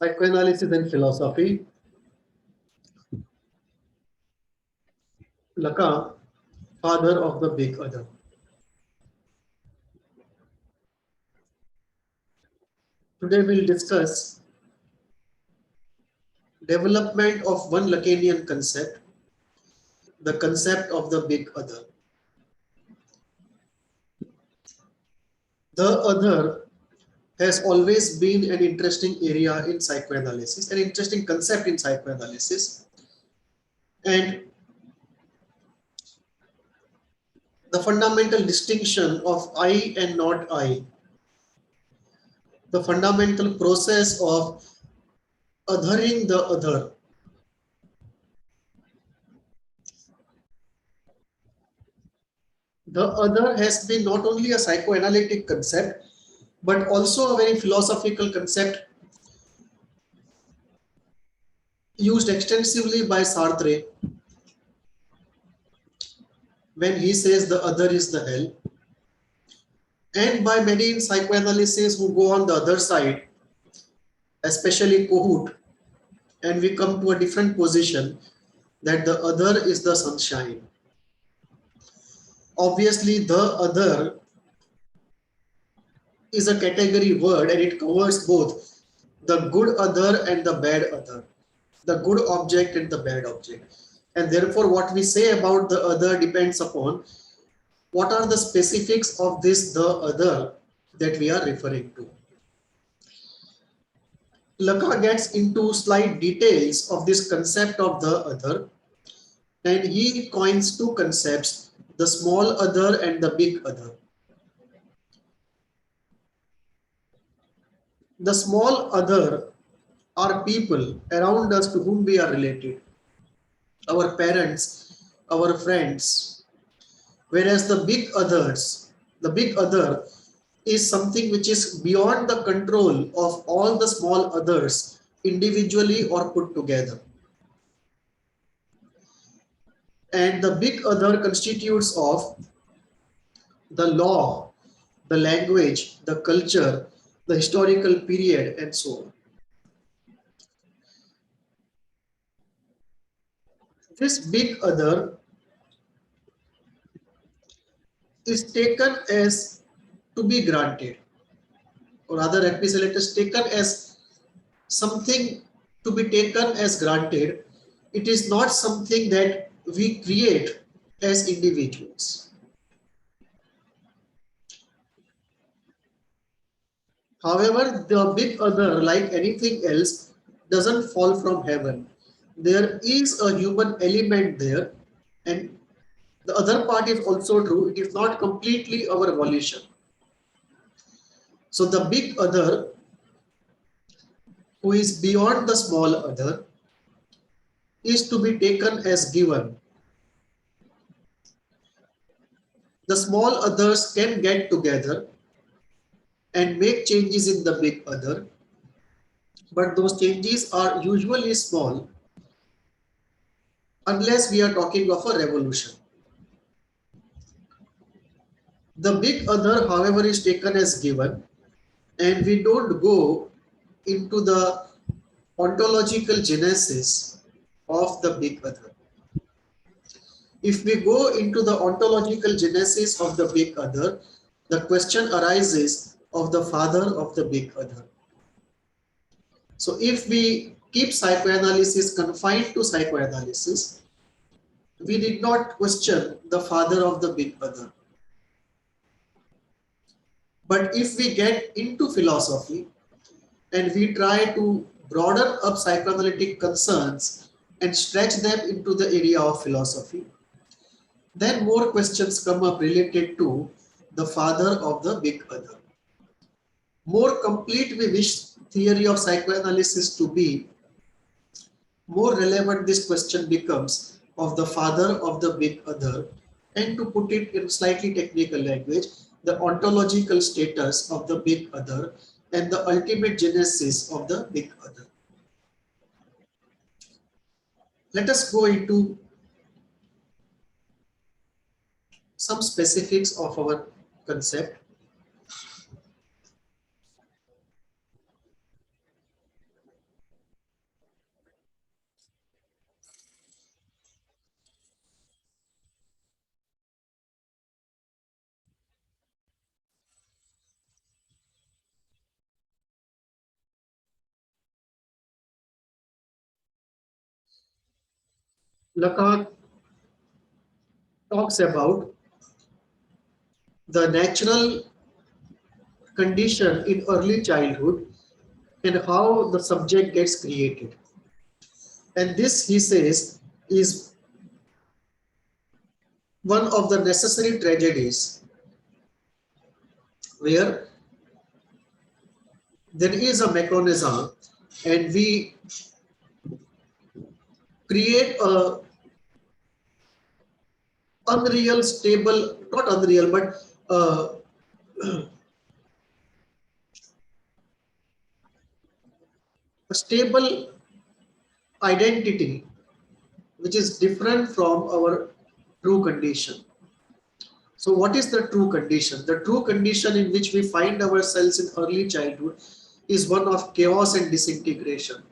Psychoanalysis and philosophy. Lacan, father of the big other. Today we'll discuss development of one Lacanian concept, the concept of the big other. The other has always been an interesting area in psychoanalysis, an interesting concept in psychoanalysis. And the fundamental distinction of I and not I, the fundamental process of othering the other, the other has been not only a psychoanalytic concept, but also a very philosophical concept used extensively by Sartre when he says the other is the hell, and by many in psychoanalysis who go on the other side, especially Kohut, and we come to a different position that the other is the sunshine. Obviously, the other is a category word and it covers both the good other and the bad other, the good object and the bad object. And therefore, what we say about the other depends upon what are the specifics of this the other that we are referring to. Lacan gets into slight details of this concept of the other, and he coins two concepts, the small other and the big other. The small other are people around us to whom we are related, our parents, our friends, whereas the big others, the big other is something which is beyond the control of all the small others individually or put together. And the big other constitutes of the law, the language, the culture, the historical period, and so on. This big other is taken as to be granted, or rather, let me say, it is taken as something to be taken as granted. It is not something that we create as individuals. However, the big other, like anything else, doesn't fall from heaven. There is a human element there, and the other part is also true. It is not completely our volition. So the big other, who is beyond the small other, is to be taken as given. The small others can get together and make changes in the big other, but those changes are usually small unless we are talking of a revolution. The big other, however, is taken as given, and we don't go into the ontological genesis of the big other. If we go into the ontological genesis of the big other, the question arises of the father of the big other. So if we keep psychoanalysis confined to psychoanalysis, we did not question the father of the big other. But if we get into philosophy and we try to broaden up psychoanalytic concerns and stretch them into the area of philosophy, then more questions come up related to the father of the big other. More complete we wish theory of psychoanalysis to be, more relevant this question becomes of the father of the big other, and to put it in slightly technical language, the ontological status of the big other and the ultimate genesis of the big other. Let us go into some specifics of our concept. Lacan talks about the natural condition in early childhood and how the subject gets created. And this, he says, is one of the necessary tragedies where there is a mechanism and we create a unreal stable, not unreal, but a stable identity which is different from our true condition. So what is the true condition? The true condition in which we find ourselves in early childhood is one of chaos and disintegration.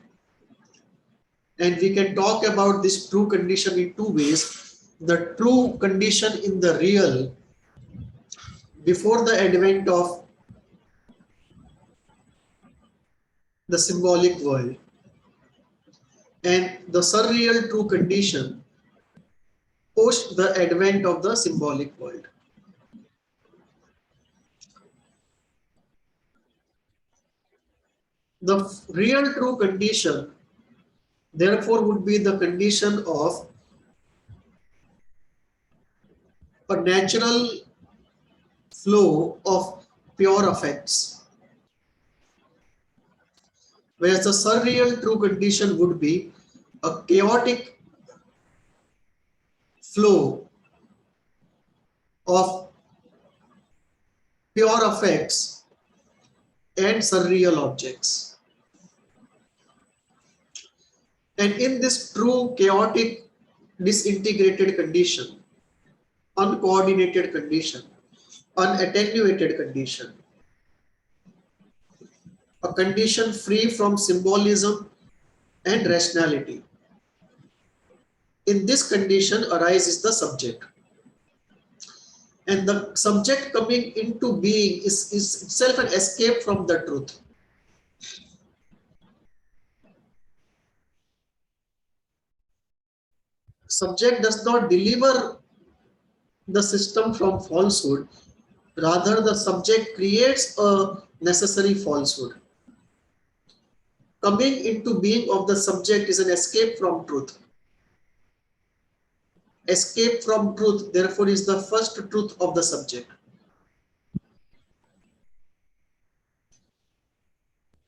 And we can talk about this true condition in two ways. The true condition in the real before the advent of the symbolic world, and the surreal true condition post the advent of the symbolic world. The real true condition therefore would be the condition of a natural flow of pure affects, whereas the surreal true condition would be a chaotic flow of pure affects and surreal objects. And in this true chaotic disintegrated condition, uncoordinated condition, unattenuated condition, a condition free from symbolism and rationality. In this condition arises the subject. And the subject coming into being is itself an escape from the truth. Subject does not deliver the system from falsehood, rather the subject creates a necessary falsehood. Coming into being of the subject is an escape from truth. Escape from truth, therefore, is the first truth of the subject.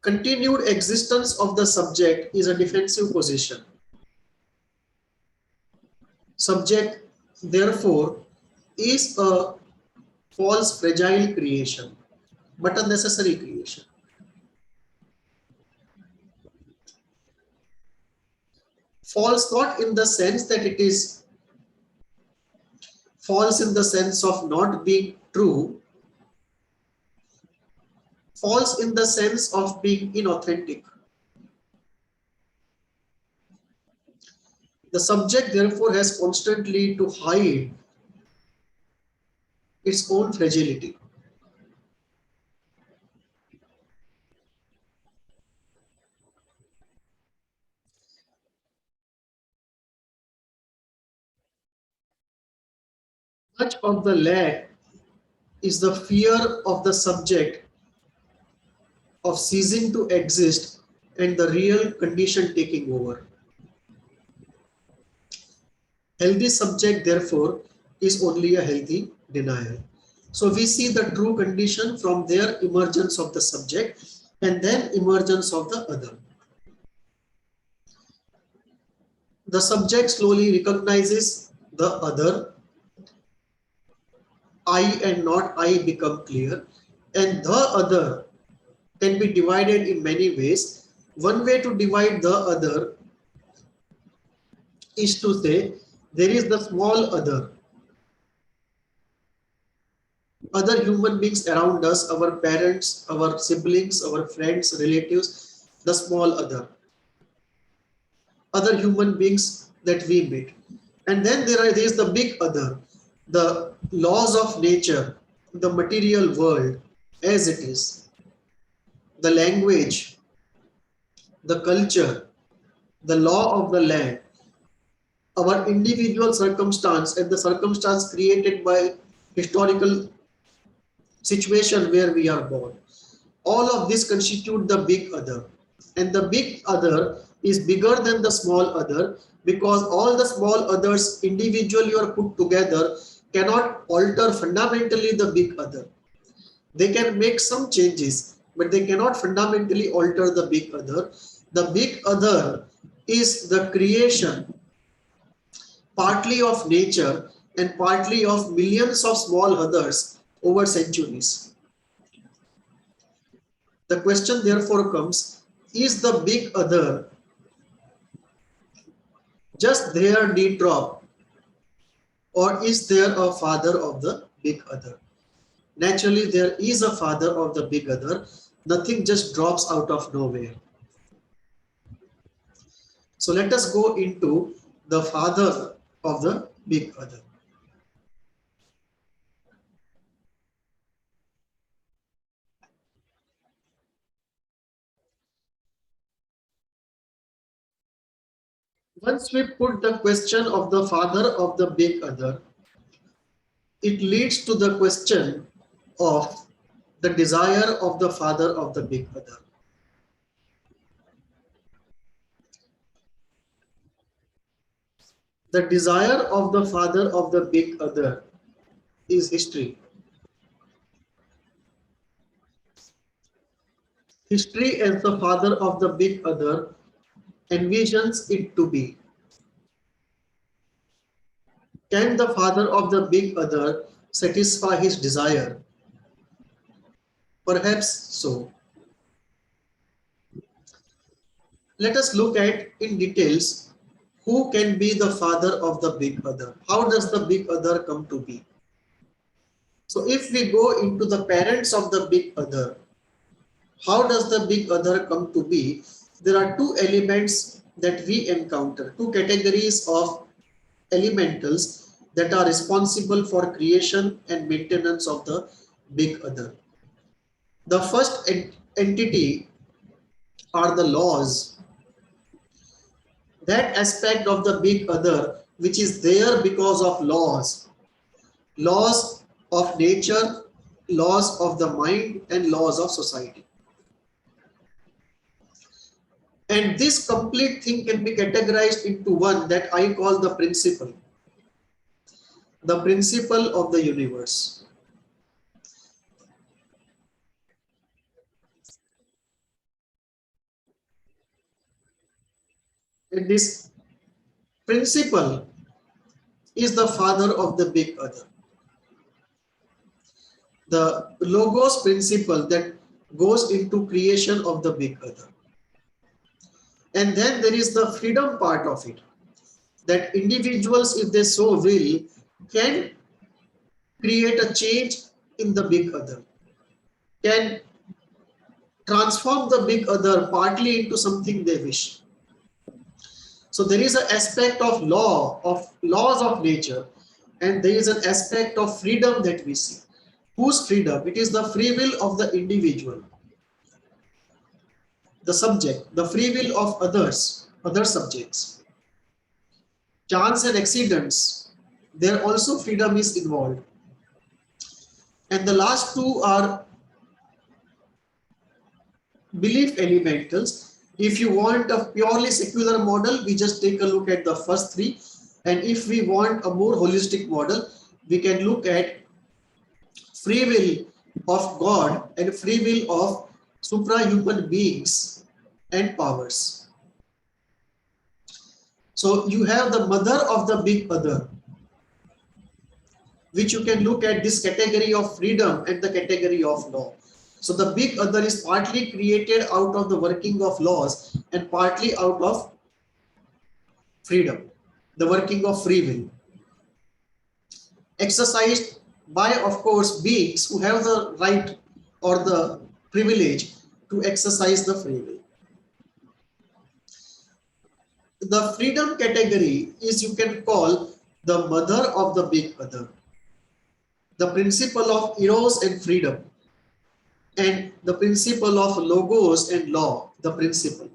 Continued existence of the subject is a defensive position. Subject, therefore, is a false, fragile creation, but a necessary creation. False not in the sense that it is false in the sense of not being true, false in the sense of being inauthentic. The subject therefore has constantly to hide its own fragility. Much of the lack is the fear of the subject of ceasing to exist and the real condition taking over. Healthy subject, therefore, is only a healthy denial. So we see the true condition from their emergence of the subject and then emergence of the other. The subject slowly recognizes the other. I and not I become clear, and the other can be divided in many ways. One way to divide the other is to say there is the small other human beings around us, our parents, our siblings, our friends, relatives, the small other human beings that we meet. And then there is the big other, the laws of nature, the material world as it is, the language, the culture, the law of the land, our individual circumstance and the circumstance created by historical situation where we are born. All of this constitute the big other. And the big other is bigger than the small other because all the small others individually or put together cannot alter fundamentally the big other. They can make some changes, but they cannot fundamentally alter the big other. The big other is the creation partly of nature and partly of millions of small others over centuries. The question therefore comes, is the big other just there de trop, or is there a father of the big other? Naturally, there is a father of the big other. Nothing just drops out of nowhere. So let us go into the father of the big other. Once we put the question of the father of the big other, it leads to the question of the desire of the father of the big other. The desire of the father of the big other is history. History as the father of the big other envisions it to be. Can the father of the big other satisfy his desire? Perhaps so. Let us look at in details who can be the father of the big other. How does the big other come to be? So if we go into the parents of the big other, how does the big other come to be? There are two elements that we encounter, two categories of elementals that are responsible for creation and maintenance of the big other. The first entity are the laws. That aspect of the big other which is there because of laws. Laws of nature, laws of the mind, and laws of society. And this complete thing can be categorized into one that I call the principle of the universe. And this principle is the father of the big other. The logos principle that goes into creation of the big other. And then there is the freedom part of it, that individuals, if they so will, can create a change in the big other, can transform the big other partly into something they wish. So there is an aspect of laws of nature, and there is an aspect of freedom that we see. Whose freedom? It is the free will of the individual, the subject, the free will of others, other subjects. Chance and accidents, there also freedom is involved. And the last two are belief elementals. If you want a purely secular model, we just take a look at the first three. And if we want a more holistic model, we can look at free will of God and free will of suprahuman beings and powers. So you have the mother of the big other, which you can look at this category of freedom and the category of law. So the big other is partly created out of the working of laws and partly out of freedom, the working of free will, exercised by, of course, beings who have the right or the privilege to exercise the free will. The freedom category is, you can call, the mother of the big other, the principle of eros and freedom, and the principle of logos and law, the principle.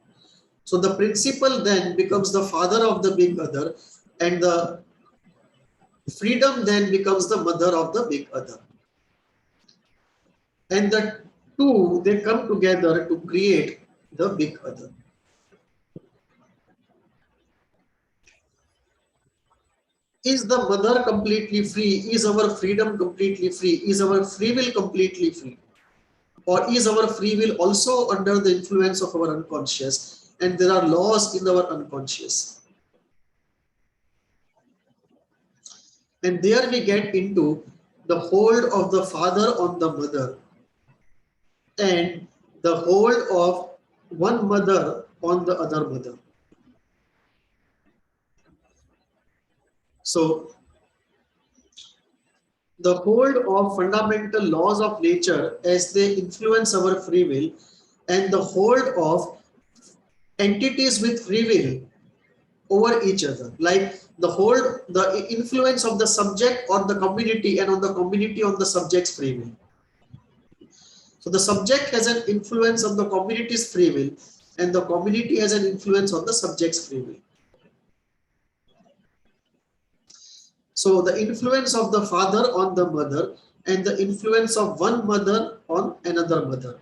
So the principle then becomes the father of the big other, and the freedom then becomes the mother of the big other. And the two, they come together to create the big other. Is the mother completely free? Is our freedom completely free? Is our free will completely free? Or is our free will also under the influence of our unconscious? And there are laws in our unconscious. And there we get into the hold of the father on the mother and the hold of one mother on the other mother. So the hold of fundamental laws of nature as they influence our free will, and the hold of entities with free will over each other, like the influence of the subject on the community and on the community on the subject's free will. So the subject has an influence on the community's free will, and the community has an influence on the subject's free will. So the influence of the father on the mother and the influence of one mother on another mother.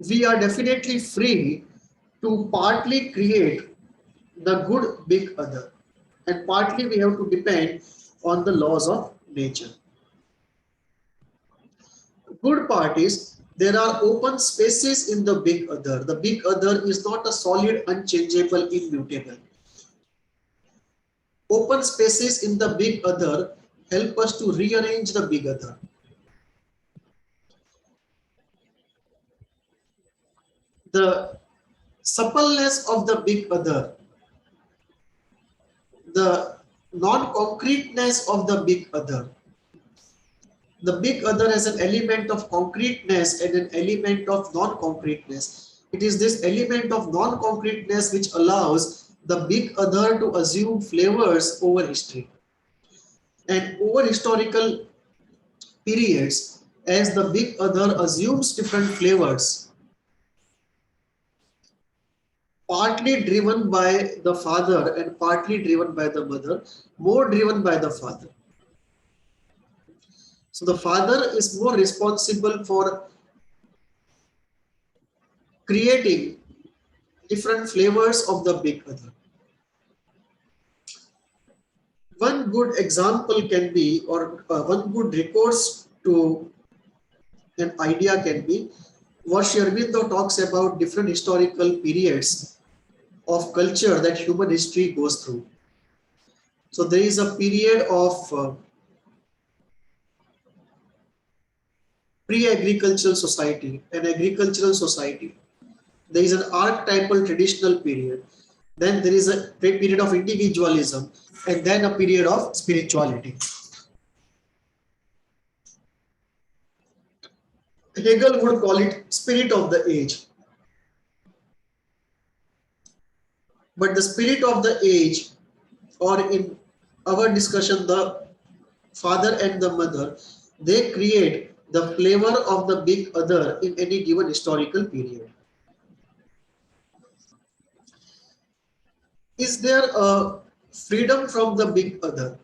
We are definitely free to partly create the good big other, and partly we have to depend on the laws of nature. Good part is there are open spaces in the big other. The big other is not a solid, unchangeable, immutable. Open spaces in the big other help us to rearrange the big other. The suppleness of the big other, the non-concreteness of the big other. The big other has an element of concreteness and an element of non-concreteness. It is this element of non-concreteness which allows the big other to assume flavors over history. And over historical periods, as the big other assumes different flavors, partly driven by the father and partly driven by the mother, more driven by the father. So the father is more responsible for creating different flavors of the big other. One good example can be, or one good recourse to an idea can be, what Sri Aurobindo talks about different historical periods of culture that human history goes through. So there is a period of pre-agricultural society, an agricultural society. There is an archetypal traditional period. Then there is a period of individualism, and then a period of spirituality. Hegel would call it spirit of the age. But the spirit of the age, or in our discussion, the father and the mother, they create the flavor of the big other in any given historical period. Is there a freedom from the big other?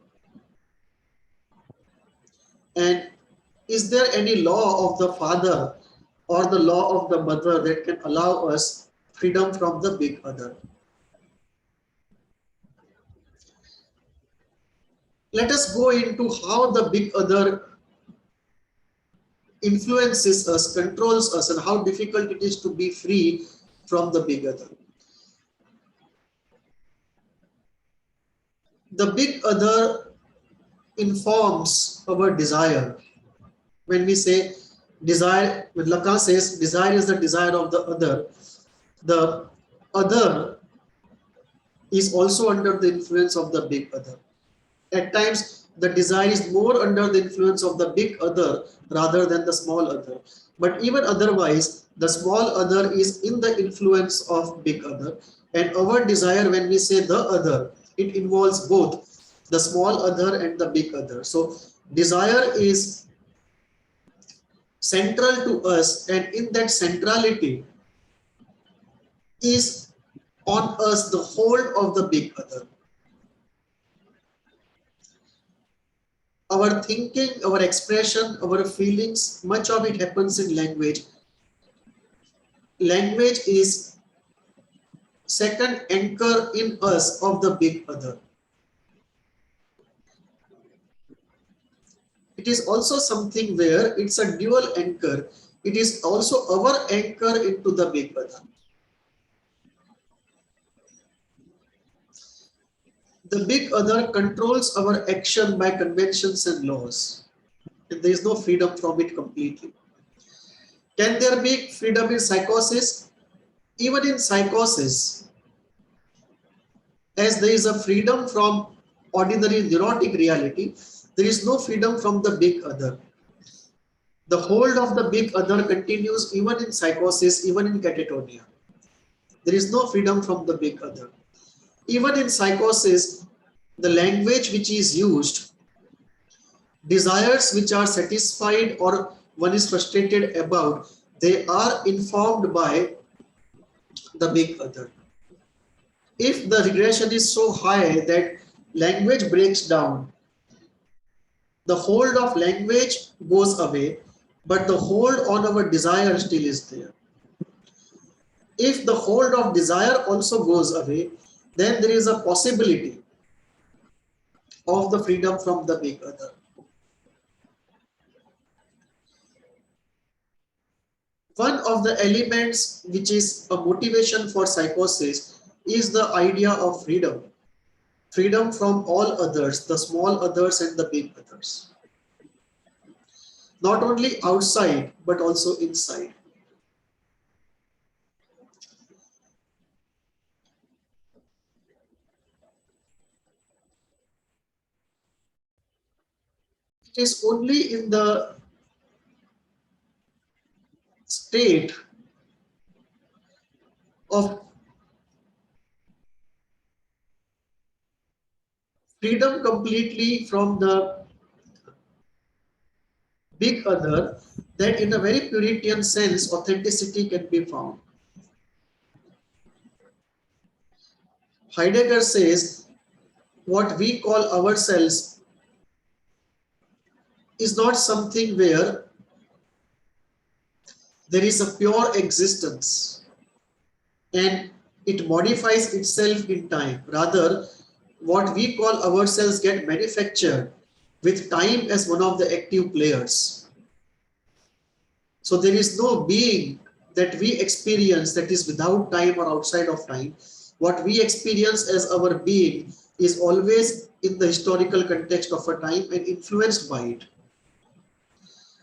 And is there any law of the father or the law of the mother that can allow us freedom from the big other? Let us go into how the big other influences us, controls us, and how difficult it is to be free from the big other. The big other informs our desire. When we say desire, when Lacan says desire is the desire of the other is also under the influence of the big other. At times, the desire is more under the influence of the big other rather than the small other. But even otherwise, the small other is in the influence of big other. And our desire, when we say the other, it involves both the small other and the big other. So desire is central to us, and in that centrality is on us the hold of the big other. Our thinking, our expression, our feelings, much of it happens in language. Language is second anchor in us of the big other. It is also something where it's a dual anchor. It is also our anchor into the big other. The big other controls our action by conventions and laws, and there is no freedom from it completely. Can there be freedom in psychosis? Even in psychosis, as there is a freedom from ordinary neurotic reality, there is no freedom from the big other. The hold of the big other continues even in psychosis, even in catatonia. There is no freedom from the big other. Even in psychosis, the language which is used, desires which are satisfied or one is frustrated about, they are informed by the big other. If the regression is so high that language breaks down, the hold of language goes away, but the hold on our desire still is there. If the hold of desire also goes away, then there is a possibility of the freedom from the big other. One of the elements which is a motivation for psychosis is the idea of freedom. Freedom from all others, the small others and the big others. Not only outside, but also inside. It is only in the state of freedom completely from the big other that in a very Puritan sense authenticity can be found. Heidegger says what we call ourselves is not something where there is a pure existence and it modifies itself in time. Rather, what we call ourselves get manufactured with time as one of the active players. So there is no being that we experience that is without time or outside of time. What we experience as our being is always in the historical context of a time and influenced by it.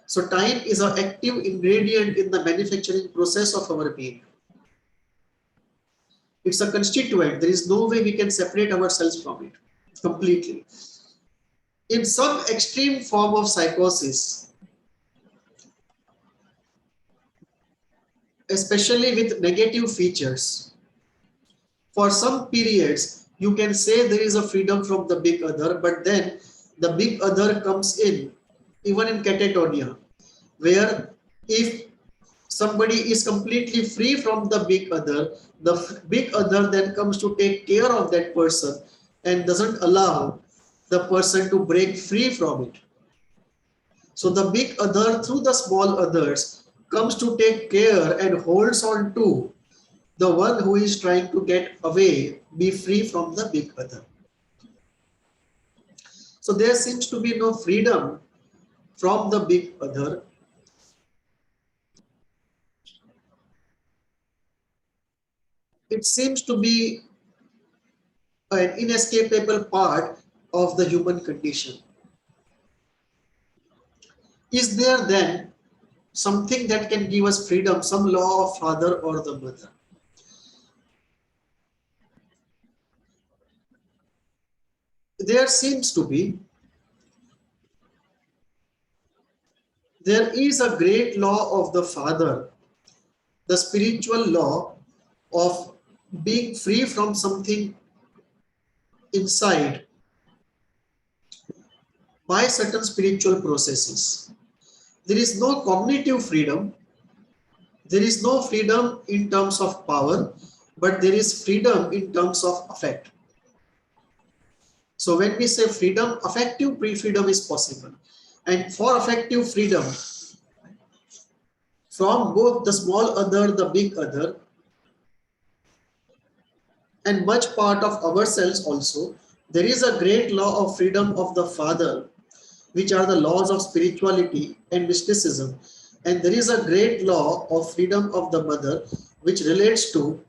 So time is an active ingredient in the manufacturing process of our being. It's a constituent. There is no way we can separate ourselves from it completely. In some extreme form of psychosis, especially with negative features, for some periods, you can say there is a freedom from the big other, but then the big other comes in, even in catatonia, where if somebody is completely free from the big other then comes to take care of that person and doesn't allow the person to break free from it. So the big other through the small others comes to take care and holds on to the one who is trying to get away, be free from the big other. So there seems to be no freedom from the big other. It seems to be an inescapable part of the human condition. Is there then something that can give us freedom, some law of father or the mother? There seems to be. There is a great law of the father, the spiritual law of being free from something inside by certain spiritual processes. There is no cognitive freedom. There is no freedom in terms of power. but there is freedom in terms of affect. So when we say freedom, affective freedom is possible. And for affective freedom, from both the small other, the big other, and much part of ourselves also, there is a great law of freedom of the father, which are the laws of spirituality and mysticism. And there is a great law of freedom of the mother, which relates to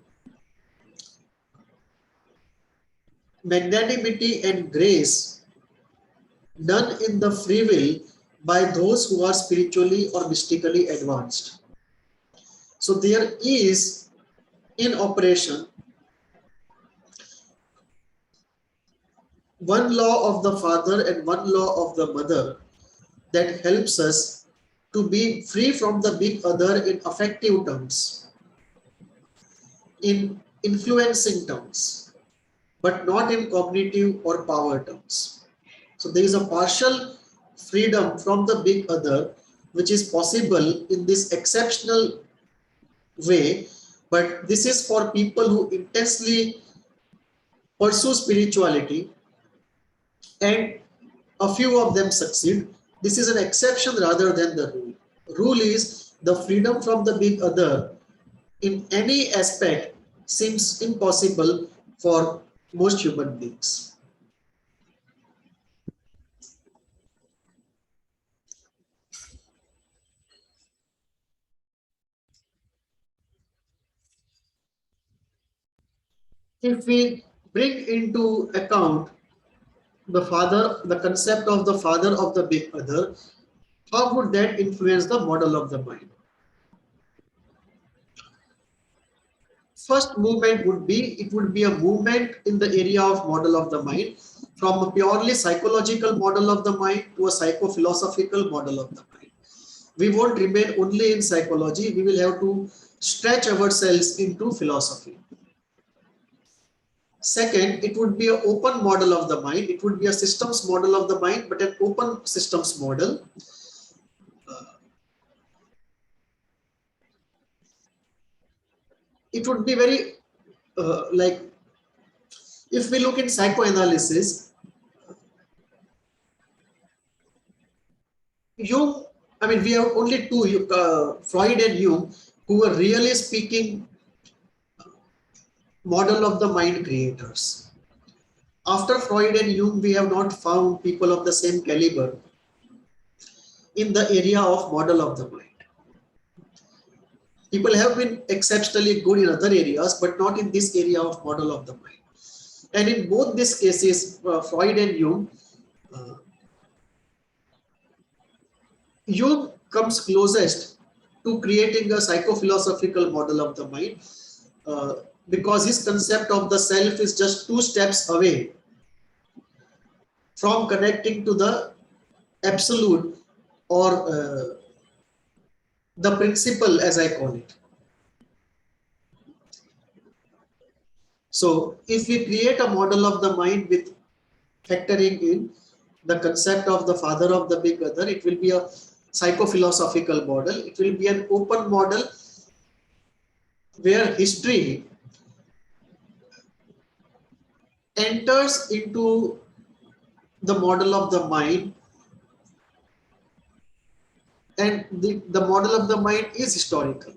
magnanimity and grace done in the free will by those who are spiritually or mystically advanced. So there is in operation one law of the father and one law of the mother that helps us to be free from the big other in affective terms, in influencing terms, but not in cognitive or power terms. So there is a partial freedom from the big other, which is possible in this exceptional way, but this is for people who intensely pursue spirituality, and a few of them succeed. This is an exception rather than the rule. Rule is the freedom from the big other in any aspect seems impossible for most human beings. If we bring into account the concept of the father of the big other, how would that influence the model of the mind? First movement would be, it would be a movement in the area of model of the mind from a purely psychological model of the mind to a psychophilosophical model of the mind. We won't remain only in psychology, we will have to stretch ourselves into philosophy. Second, it would be an open model of the mind. It would be a systems model of the mind, but an open systems model. It would be very like, if we look in psychoanalysis, Jung, I mean, we have only two, Freud and Jung, who were really speaking model of the mind creators. After Freud and Jung, we have not found people of the same caliber in the area of model of the mind. People have been exceptionally good in other areas, but not in this area of model of the mind. And in both these cases, Freud and Jung, uh, Jung comes closest to creating a psychophilosophical model of the mind, because his concept of the self is just two steps away from connecting to the absolute, or the principle, as I call it. So if we create a model of the mind with factoring in the concept of the father of the big other, it will be a psychophilosophical model. It will be an open model where history enters into the model of the mind, and the model of the mind is historical.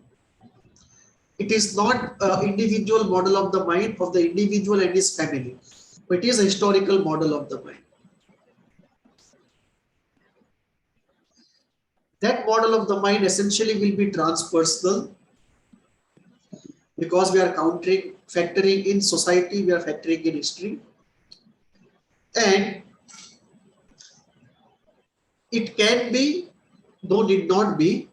It is not an individual model of the mind of the individual and his family, but it is a historical model of the mind. That model of the mind essentially will be transpersonal, because we are factoring in society, we are factoring in history, and it can be, though need not be,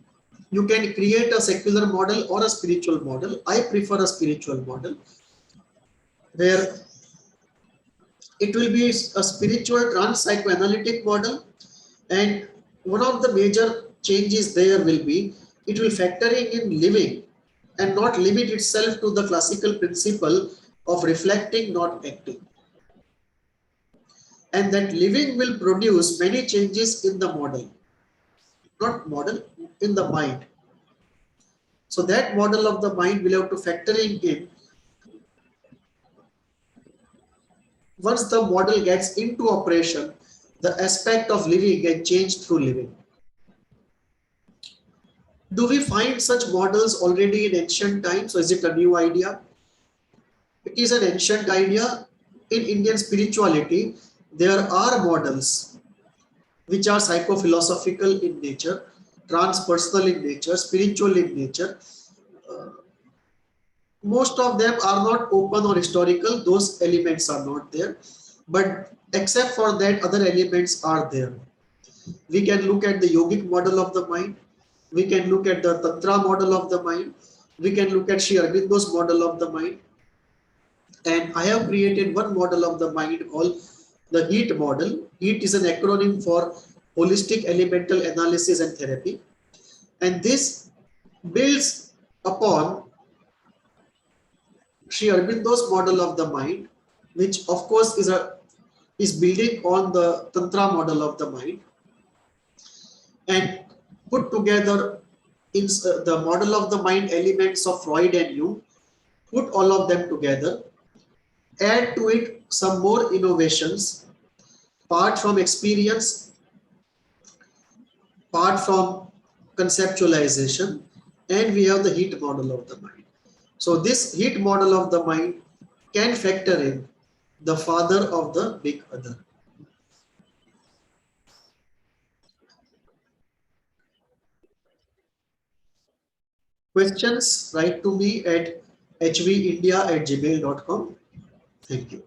you can create a secular model or a spiritual model. I prefer a spiritual model where it will be a spiritual trans-psychoanalytic model, and one of the major changes there will be, it will factoring in living and not limit itself to the classical principle of reflecting, not acting. And that living will produce many changes in the model, not model, in the mind. So that model of the mind will have to factoring in once the model gets into operation, the aspect of living gets changed through living. Do we find such models already in ancient times, or is it a new idea? It is an ancient idea. In Indian spirituality, there are models which are psychophilosophical in nature, transpersonal in nature, spiritual in nature. Uh, Most of them are not open or historical, those elements are not there. But except for that, other elements are there. We can look at the yogic model of the mind. We can look at the Tantra model of the mind. We can look at Sri Aurobindo's model of the mind. And I have created one model of the mind called the HEAT model. HEAT is an acronym for Holistic Elemental Analysis and Therapy. And this builds upon Sri Aurobindo's model of the mind, which of course is building on the Tantra model of the mind, and put together in the model of the mind elements of Freud and Jung, put all of them together, add to it some more innovations, part from experience, part from conceptualization, and we have the HEAT model of the mind. So this HEAT model of the mind can factor in the father of the big other. Questions, write to me at hvindia@gmail.com. Thank you.